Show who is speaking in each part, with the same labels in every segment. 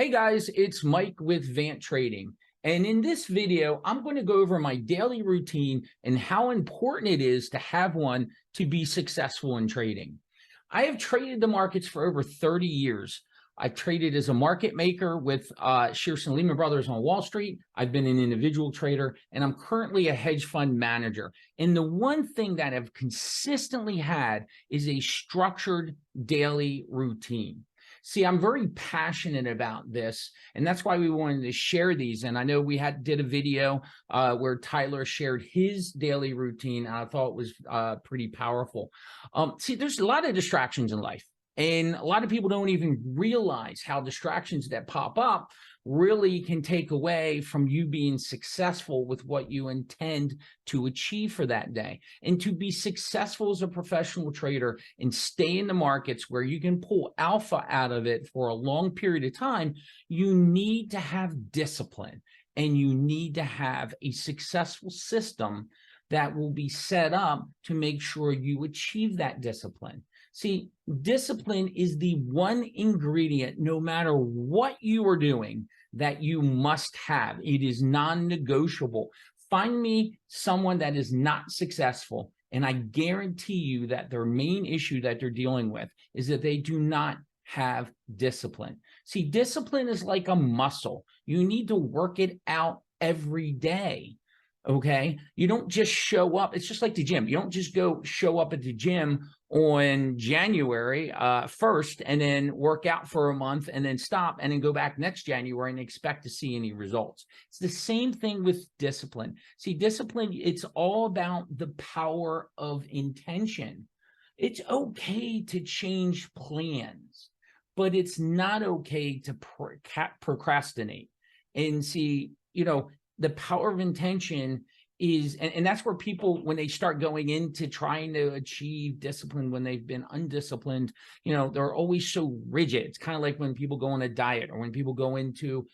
Speaker 1: Hey guys, it's Mike with Vant Trading. And in this video, I'm going to go over my daily routine and how important it is to have one to be successful in trading. I have traded the markets for over 30 years. I've traded as a market maker with Shearson Lehman Brothers on Wall Street. I've been an individual trader, and I'm currently a hedge fund manager. And the one thing that I've consistently had is a structured daily routine. See, I'm very passionate about this, and that's why we wanted to share these. And I know we did a video where Tyler shared his daily routine. I thought it was pretty powerful. See, there's a lot of distractions in life, and a lot of people don't even realize how distractions that pop up really can take away from you being successful with what you intend to achieve for that day. And to be successful as a professional trader and stay in the markets where you can pull alpha out of it for a long period of time, you need to have discipline, and you need to have a successful system that will be set up to make sure you achieve that discipline. See, discipline is the one ingredient, no matter what you are doing, that you must have. It is non-negotiable. Find me someone that is not successful, and I guarantee you that their main issue that they're dealing with is that they do not have discipline. See, discipline is like a muscle. You need to work it out every day. Okay, you don't just show up. It's just like the gym. You don't just go show up at the gym on January 1st and then work out for a month and then stop and then go back next January and expect to see any results. It's the same thing with discipline. See, discipline, it's all about the power of intention. It's okay to change plans, but it's not okay to procrastinate. And see, the power of intention is, and that's where people, when they start going into trying to achieve discipline, when they've been undisciplined, they're always so rigid. It's kind of like when people go on a diet, or when people go into,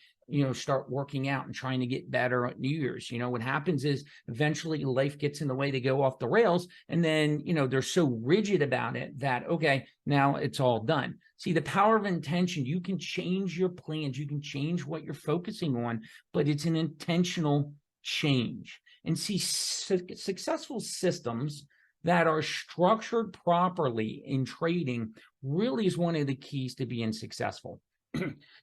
Speaker 1: start working out and trying to get better at New Year's. What happens is eventually life gets in the way, they go off the rails, and then, they're so rigid about it that, okay, now it's all done. See, the power of intention, you can change your plans, you can change what you're focusing on, but it's an intentional change. And see, successful systems that are structured properly in trading really is one of the keys to being successful.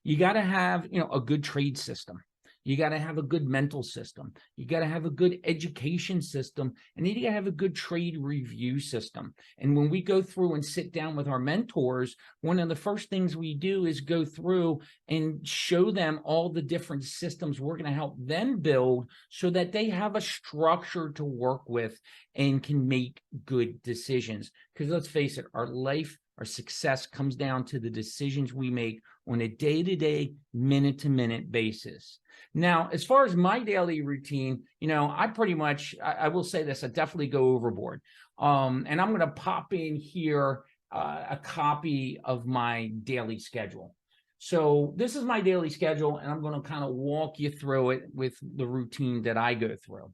Speaker 1: You got to have, a good trade system. You got to have a good mental system. You got to have a good education system, and then you got to have a good trade review system. And when we go through and sit down with our mentors, one of the first things we do is go through and show them all the different systems we're going to help them build so that they have a structure to work with and can make good decisions. Because let's face it, our life, our success comes down to the decisions we make on a day-to-day, minute-to-minute basis. Now, as far as my daily routine, I pretty much, I will say this, I definitely go overboard. And I'm going to pop in here a copy of my daily schedule. So this is my daily schedule, and I'm going to kind of walk you through it with the routine that I go through.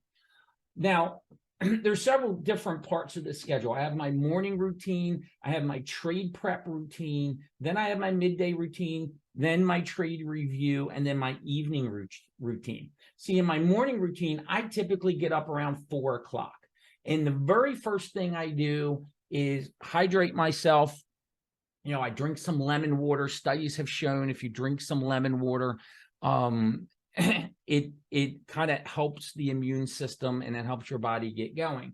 Speaker 1: Now, there's several different parts of the schedule. I have my morning routine, I have my trade prep routine, then I have my midday routine, then my trade review, and then my evening routine. See, in my morning routine, I typically get up around 4 o'clock. And the very first thing I do is hydrate myself. I drink some lemon water. Studies have shown if you drink some lemon water, it kind of helps the immune system, and it helps your body get going.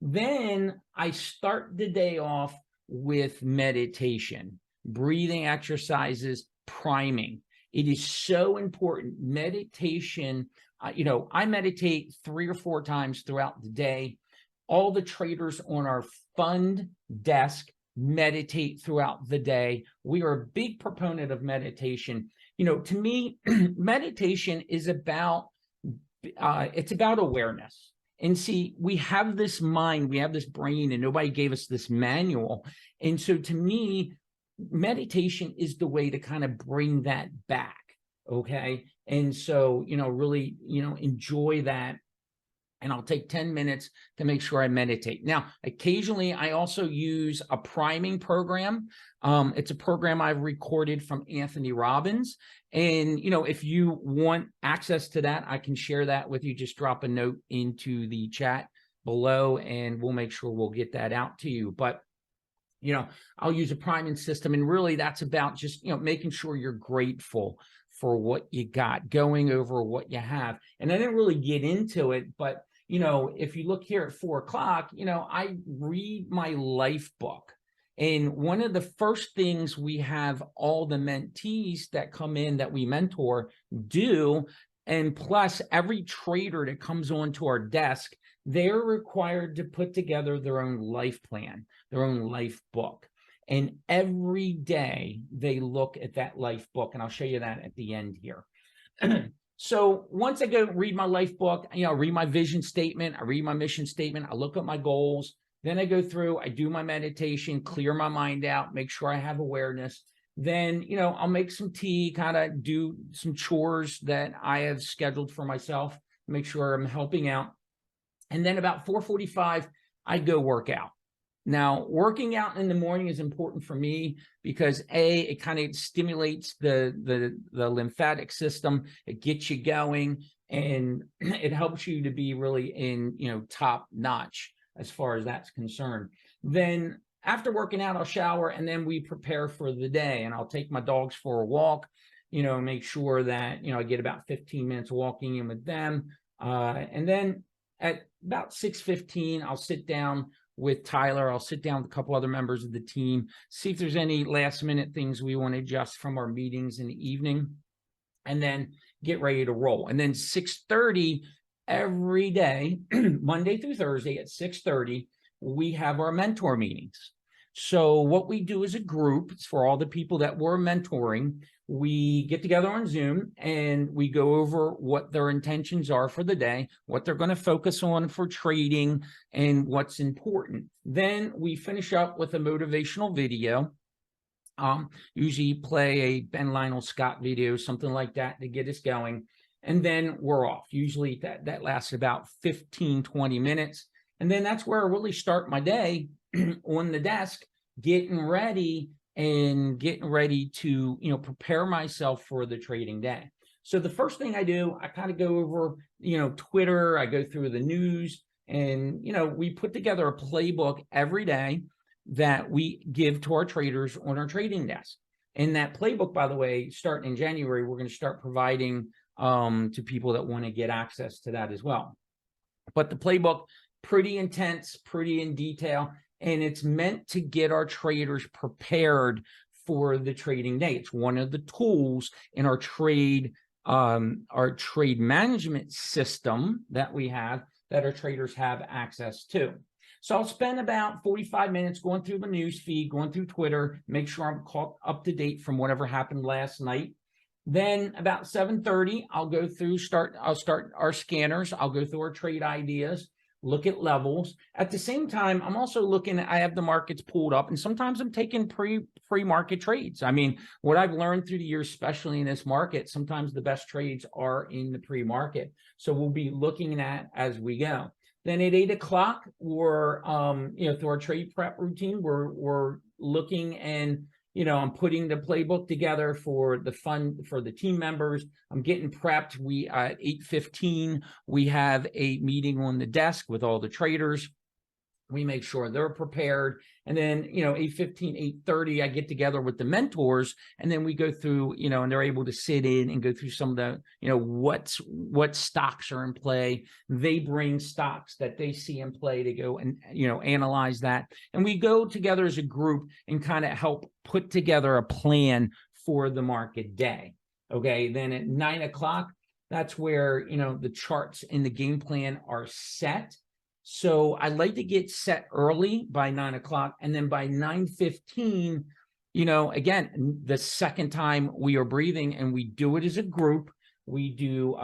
Speaker 1: Then I start the day off with meditation, breathing exercises, priming. It is so important. Meditation, I meditate 3 or 4 times throughout the day. All the traders on our fund desk meditate throughout the day. We are a big proponent of meditation. To me, meditation is about, it's about awareness. And see, we have this mind, we have this brain, and nobody gave us this manual. And so to me, meditation is the way to kind of bring that back. Okay. And so, really, enjoy that and I'll take 10 minutes to make sure I meditate. Now, occasionally I also use a priming program. It's a program I've recorded from Anthony Robbins. And, if you want access to that, I can share that with you. Just drop a note into the chat below and we'll make sure we'll get that out to you. But, I'll use a priming system. And really that's about just, making sure you're grateful for what you got, going over what you have. And I didn't really get into it, but if you look here at 4 o'clock, I read my life book. And one of the first things we have all the mentees that come in that we mentor do, and plus every trader that comes onto our desk, they're required to put together their own life plan, their own life book. And every day they look at that life book, and I'll show you that at the end here. So once I go read my life book, I read my vision statement, I read my mission statement, I look at my goals, then I go through, I do my meditation, clear my mind out, make sure I have awareness. Then, I'll make some tea, kind of do some chores that I have scheduled for myself, make sure I'm helping out. And then about 4:45, I go work out. Now, working out in the morning is important for me because it kind of stimulates the lymphatic system. It gets you going and it helps you to be really in, top notch as far as that's concerned. Then after working out, I'll shower and then we prepare for the day, and I'll take my dogs for a walk, make sure that, I get about 15 minutes walking in with them. And then at about 6:15, I'll sit down with Tyler. I'll sit down with a couple other members of the team, see if there's any last minute things we want to adjust from our meetings in the evening, and then get ready to roll. And then 6:30 every day, Monday through Thursday at 6:30, we have our mentor meetings. So what we do as a group, it's for all the people that we're mentoring, we get together on Zoom and we go over what their intentions are for the day, what they're going to focus on for trading, and what's important. Then we finish up with a motivational video. Usually play a Ben Lionel Scott video, something like that to get us going. And then we're off. Usually that lasts about 15, 20 minutes. And then that's where I really start my day on the desk, getting ready to, prepare myself for the trading day. So the first thing I do, I kind of go over, Twitter, I go through the news, and, we put together a playbook every day that we give to our traders on our trading desk. And that playbook, by the way, starting in January, we're going to start providing to people that want to get access to that as well. But the playbook, pretty intense, pretty in detail, and it's meant to get our traders prepared for the trading day. It's one of the tools in our trade management system that we have that our traders have access to. So I'll spend about 45 minutes going through the news feed, going through Twitter, make sure I'm caught up to date from whatever happened last night. Then about 7:30, I'll start our scanners. I'll go through our trade ideas, look at levels. At the same time, I'm also looking at, I have the markets pulled up, and sometimes I'm taking pre-market trades. I mean, what I've learned through the years, especially in this market, sometimes the best trades are in the pre-market. So we'll be looking at as we go. Then at 8 o'clock, we're, through our trade prep routine, we're looking and, I'm putting the playbook together for the team members. I'm getting prepped. At 8:15, we have a meeting on the desk with all the traders. We make sure they're prepared. And then, 8:15, 8:30, I get together with the mentors, and then we go through, and they're able to sit in and go through some of the, what stocks are in play. They bring stocks that they see in play to go and, analyze that. And we go together as a group and kind of help put together a plan for the market day. Okay. Then at 9 o'clock, that's where, the charts and the game plan are set. So I like to get set early by 9 o'clock. And then by 9:15, again, the second time we are breathing, and we do it as a group. We do,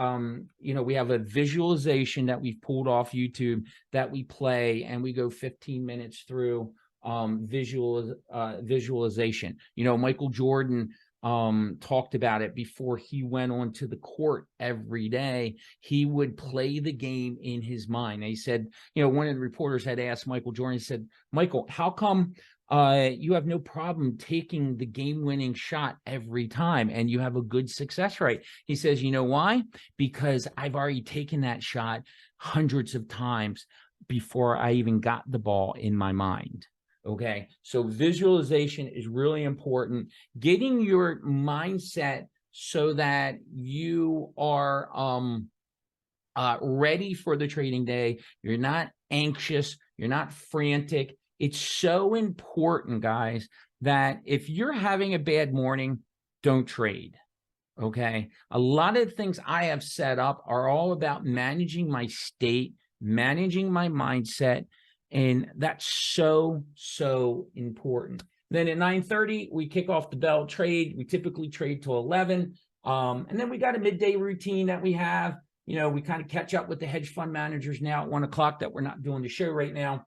Speaker 1: we have a visualization that we've pulled off YouTube that we play, and we go 15 minutes through visualization. Michael Jordan talked about it before he went onto the court every day. He would play the game in his mind. And he said, you know, one of the reporters had asked Michael Jordan, he said, Michael, how come you have no problem taking the game-winning shot every time and you have a good success rate? He says, you know why? Because I've already taken that shot hundreds of times before I even got the ball in my mind. Okay, so visualization is really important. Getting your mindset so that you are ready for the trading day. You're not anxious. You're not frantic. It's so important, guys, that if you're having a bad morning, don't trade. Okay, a lot of the things I have set up are all about managing my state, managing my mindset. And that's so, so important. Then at 9:30, we kick off the bell trade. We typically trade till 11. And then we got a midday routine that we have. You know, we kind of catch up with the hedge fund managers now at 1 o'clock that we're not doing the show right now.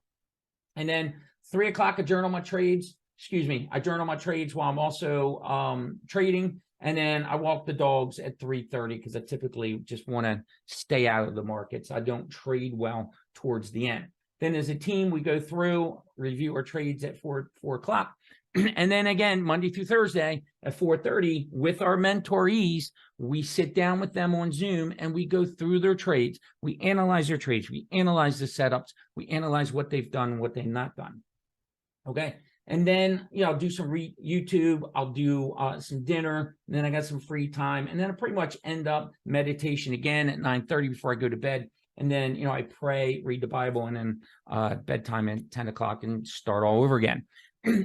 Speaker 1: And then 3 o'clock, I journal my trades. Excuse me, I journal my trades while I'm also trading. And then I walk the dogs at 3:30 because I typically just want to stay out of the markets. I don't trade well towards the end. Then as a team, we go through, review our trades at 4 o'clock. And then again, Monday through Thursday at 4:30 with our mentorees, we sit down with them on Zoom and we go through their trades. We analyze their trades. We analyze the setups. We analyze what they've done and what they've not done. Okay. And then, you know, I'll do some YouTube. I'll do some dinner. And then I got some free time. And then I pretty much end up meditation again at 9:30 before I go to bed. And then, you know, I pray, read the Bible, and then bedtime at 10 o'clock and start all over again.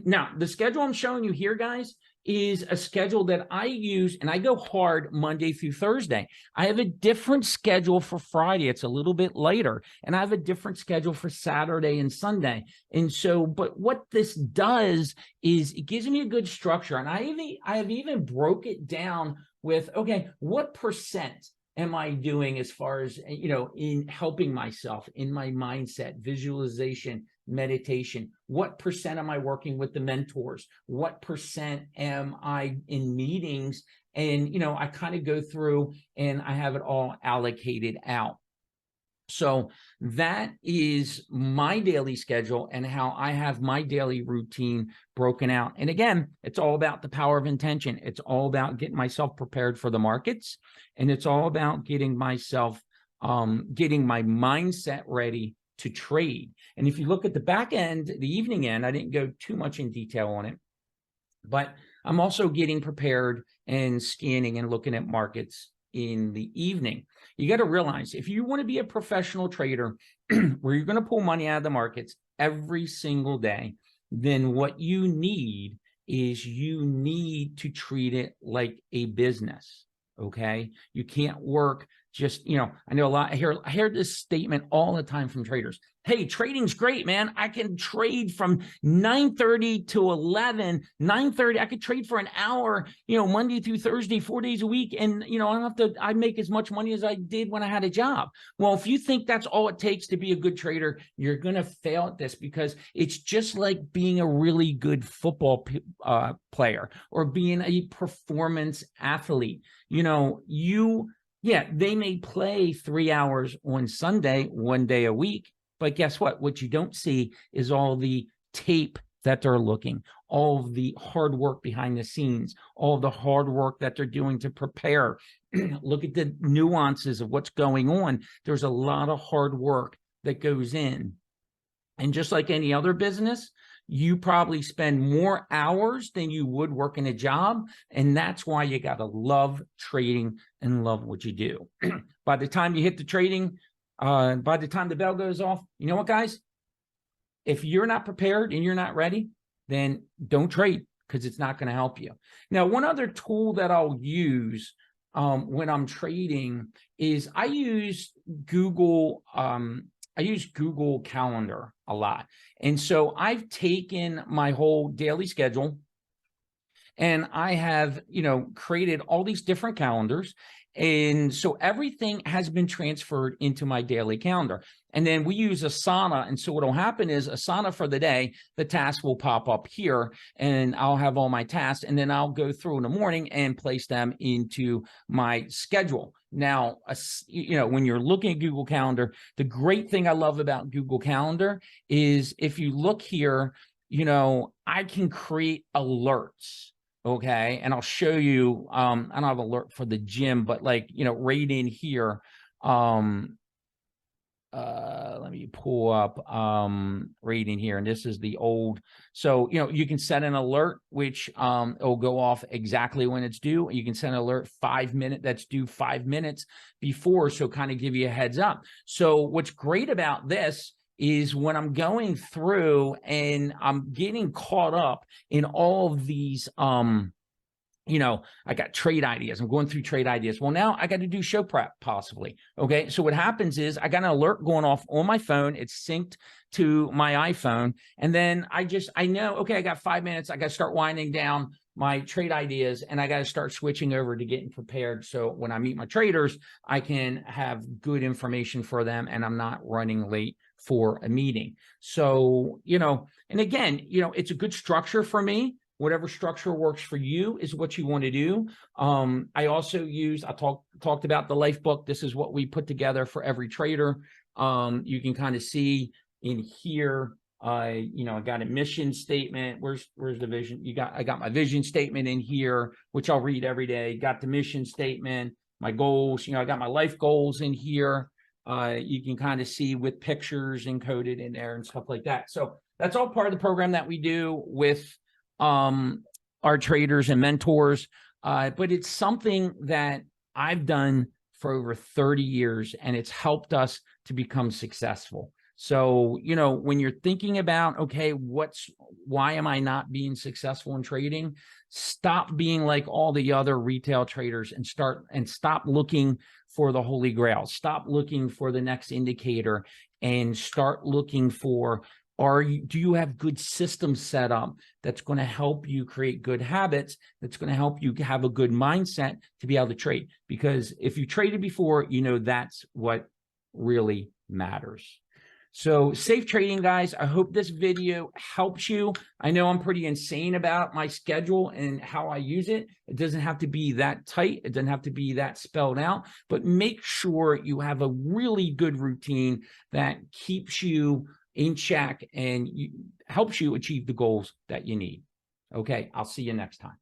Speaker 1: Now, the schedule I'm showing you here, guys, is a schedule that I use, and I go hard Monday through Thursday. I have a different schedule for Friday. It's a little bit later. And I have a different schedule for Saturday and Sunday. And so, but what this does is it gives me a good structure. And I have even broke it down with, okay, what percent am I doing as far as, you know, in helping myself in my mindset, visualization, meditation? What percent am I working with the mentors? What percent am I in meetings? And, you know, I kind of go through and I have it all allocated out. So that is my daily schedule and how I have my daily routine broken out. And again, it's all about the power of intention. It's all about getting myself prepared for the markets. And it's all about getting myself, getting my mindset ready to trade. And if you look at the back end, the evening end, I didn't go too much in detail on it, but I'm also getting prepared and scanning and looking at markets in the evening. You got to realize if you want to be a professional trader where you're going to pull money out of the markets every single day, then what you need is you need to treat it like a business. Okay. You can't work just, you know, I know a lot, I hear this statement all the time from traders. Hey, trading's great, man. I can trade from 9:30 to 11, 9:30. I could trade for an hour, you know, Monday through Thursday, 4 days a week. And, you know, I make as much money as I did when I had a job. Well, if you think that's all it takes to be a good trader, you're going to fail at this, because it's just like being a really good football player or being a performance athlete. You know, yeah, they may play 3 hours on Sunday, 1 day a week. But guess what? What you don't see is all the tape that they're looking, all of the hard work behind the scenes, all of the hard work that they're doing to prepare. Look at the nuances of what's going on. There's a lot of hard work that goes in. And just like any other business, you probably spend more hours than you would working a job. And that's why you got to love trading and love what you do. By the time you hit the trading, by the time the bell goes off, you know what, guys? If you're not prepared and you're not ready, then don't trade, because it's not going to help you. Now, one other tool that I'll use when I'm trading is I use Google Calendar a lot. And so I've taken my whole daily schedule and I have, you know, created all these different calendars. And so everything has been transferred into my daily calendar. And then we use Asana. And so what will happen is Asana for the day, the task will pop up here and I'll have all my tasks, and then I'll go through in the morning and place them into my schedule. Now, when you're looking at Google Calendar, the great thing I love about Google Calendar is if you look here, I can create alerts. Okay. And I'll show you, I don't have alert for the gym, but right in here, let me pull up right in here, and this is the old. So you can set an alert which it'll go off exactly when it's due. You can set an alert 5 minutes that's due 5 minutes before, so kind of give you a heads up. So what's great about this is when I'm going through and I'm getting caught up in all of these I got trade ideas. I'm going through trade ideas. Well, now I got to do show prep possibly. Okay. So what happens is I got an alert going off on my phone. It's synced to my iPhone. And then I know, okay, I got 5 minutes. I got to start winding down my trade ideas, and I got to start switching over to getting prepared. So when I meet my traders, I can have good information for them and I'm not running late for a meeting. So, and again, it's a good structure for me. Whatever structure works for you is what you want to do. I also talked about the life book. This is what we put together for every trader. You can kind of see in here, I got a mission statement. Where's the vision? I got my vision statement in here, which I'll read every day. Got the mission statement, my goals. I got my life goals in here. You can kind of see with pictures encoded in there and stuff like that. So that's all part of the program that we do with our traders and mentors, but it's something that I've done for over 30 years, and it's helped us to become successful. So, when you're thinking about, okay, why am I not being successful in trading? Stop being like all the other retail traders and stop looking for the holy grail. Stop looking for the next indicator and start looking for, do you have good systems set up that's going to help you create good habits, that's going to help you have a good mindset to be able to trade? Because if you traded before, that's what really matters. So safe trading, guys. I hope this video helps you. I know I'm pretty insane about my schedule and how I use it. It doesn't have to be that tight. It doesn't have to be that spelled out, but make sure you have a really good routine that keeps you in check and helps you achieve the goals that you need. Okay, I'll see you next time.